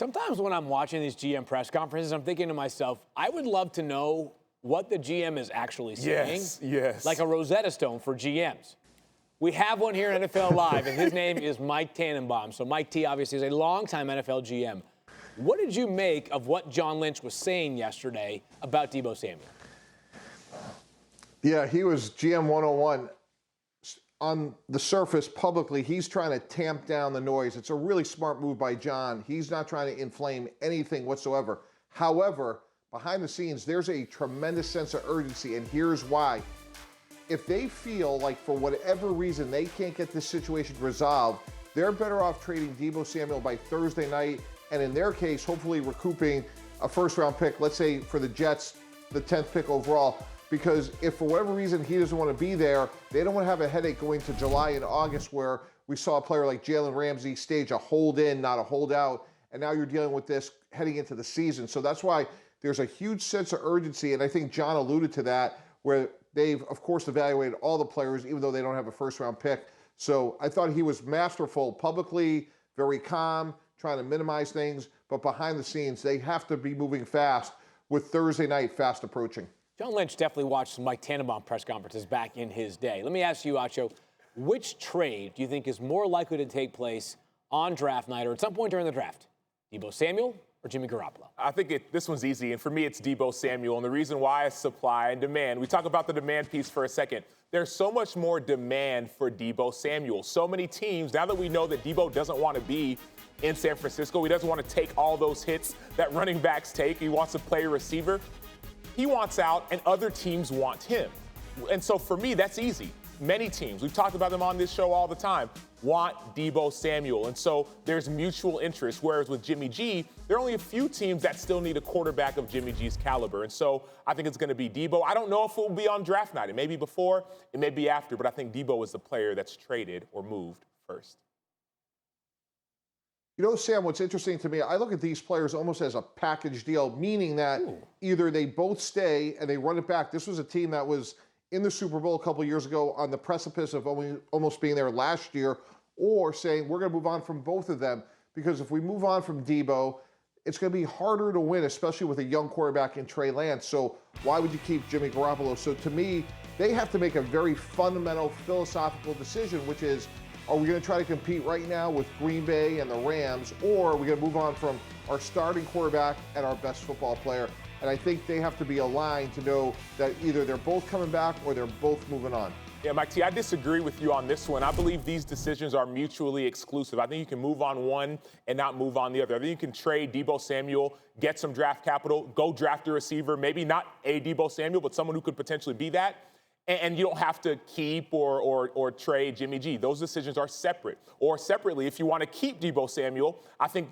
Sometimes when I'm watching these GM press conferences, I'm thinking to myself, I would love to know what the GM is actually saying. Yes. Like a Rosetta Stone for GMs. We have one here in NFL Live, and his name is Mike Tannenbaum. So Mike T obviously is a longtime NFL GM. What did you make of what John Lynch was saying yesterday about Deebo Samuel? Yeah, he was GM 101. On the surface, publicly, he's trying to tamp down the noise. It's a really smart move by John. He's not trying to inflame anything whatsoever. However, behind the scenes, there's a tremendous sense of urgency, and here's why. If they feel like for whatever reason they can't get this situation resolved, they're better off trading Deebo Samuel by Thursday night, and in their case, hopefully recouping a first-round pick, let's say for the Jets, the 10th pick overall. Because if for whatever reason he doesn't want to be there, they don't want to have a headache going to July and August where we saw a player like Jalen Ramsey stage a hold-in, not a holdout, and now you're dealing with this heading into the season. So that's why there's a huge sense of urgency, and I think John alluded to that, where they've, of course, evaluated all the players, even though they don't have a first-round pick. So I thought he was masterful publicly, very calm, trying to minimize things, but behind the scenes, they have to be moving fast with Thursday night fast approaching. John Lynch definitely watched some Mike Tannenbaum press conferences back in his day. Let me ask you, Acho, which trade do you think is more likely to take place on draft night or at some point during the draft? Deebo Samuel or Jimmy Garoppolo? I think this one's easy, and for me, it's Deebo Samuel. And the reason why is supply and demand. We talk about the demand piece for a second. There's so much more demand for Deebo Samuel. So many teams, now that we know that Deebo doesn't want to be in San Francisco, he doesn't want to take all those hits that running backs take. He wants to play a receiver. He wants out, and other teams want him. And so for me, that's easy. Many teams, we've talked about them on this show all the time, want Deebo Samuel. And so there's mutual interest, whereas with Jimmy G, there are only a few teams that still need a quarterback of Jimmy G's caliber. And so I think it's going to be Deebo. I don't know if it will be on draft night. It may be before, it may be after, but I think Deebo is the player that's traded or moved first. You know, Sam, what's interesting to me, I look at these players almost as a package deal, meaning that either they both stay and they run it back. This was a team that was in the Super Bowl a couple of years ago on the precipice of almost being there last year, or saying we're going to move on from both of them, because if we move on from Deebo, it's going to be harder to win, especially with a young quarterback in Trey Lance. So why would you keep Jimmy Garoppolo? So to me, they have to make a very fundamental philosophical decision, which is, are we going to try to compete right now with Green Bay and the Rams, or are we going to move on from our starting quarterback and our best football player? And I think they have to be aligned to know that either they're both coming back or they're both moving on. Yeah, Mike T, I disagree with you on this one. I believe these decisions are mutually exclusive. I think you can move on one and not move on the other. I think you can trade Deebo Samuel, get some draft capital, go draft a receiver, maybe not a Deebo Samuel, but someone who could potentially be that. And you don't have to keep or trade Jimmy G. Those decisions are separate. Or separately, if you want to keep Deebo Samuel, I think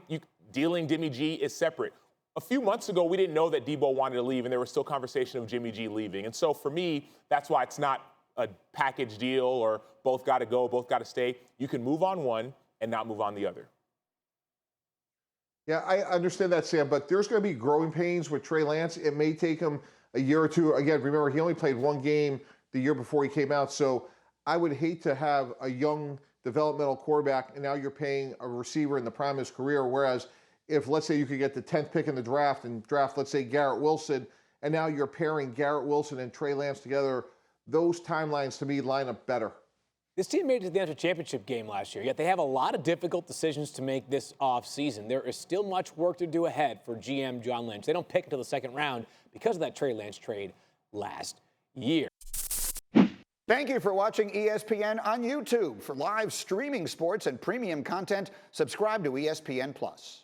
dealing Jimmy G is separate. A few months ago, we didn't know that Deebo wanted to leave, and there was still conversation of Jimmy G leaving. And so for me, that's why it's not a package deal or both got to go, both got to stay. You can move on one and not move on the other. Yeah, I understand that, Sam, but there's going to be growing pains with Trey Lance. It may take him a year or two. Again, remember, he only played one game the year before he came out. So I would hate to have a young developmental quarterback and now you're paying a receiver in the prime of his career. Whereas if, let's say, you could get the 10th pick in the draft and draft, let's say, Garrett Wilson, and now you're pairing Garrett Wilson and Trey Lance together, those timelines to me line up better. This team made it to the NFC Championship game last year, yet they have a lot of difficult decisions to make this offseason. There is still much work to do ahead for GM John Lynch. They don't pick until the second round because of that Trey Lance trade last year. Thank you for watching ESPN on YouTube. For live streaming sports and premium content, subscribe to ESPN+.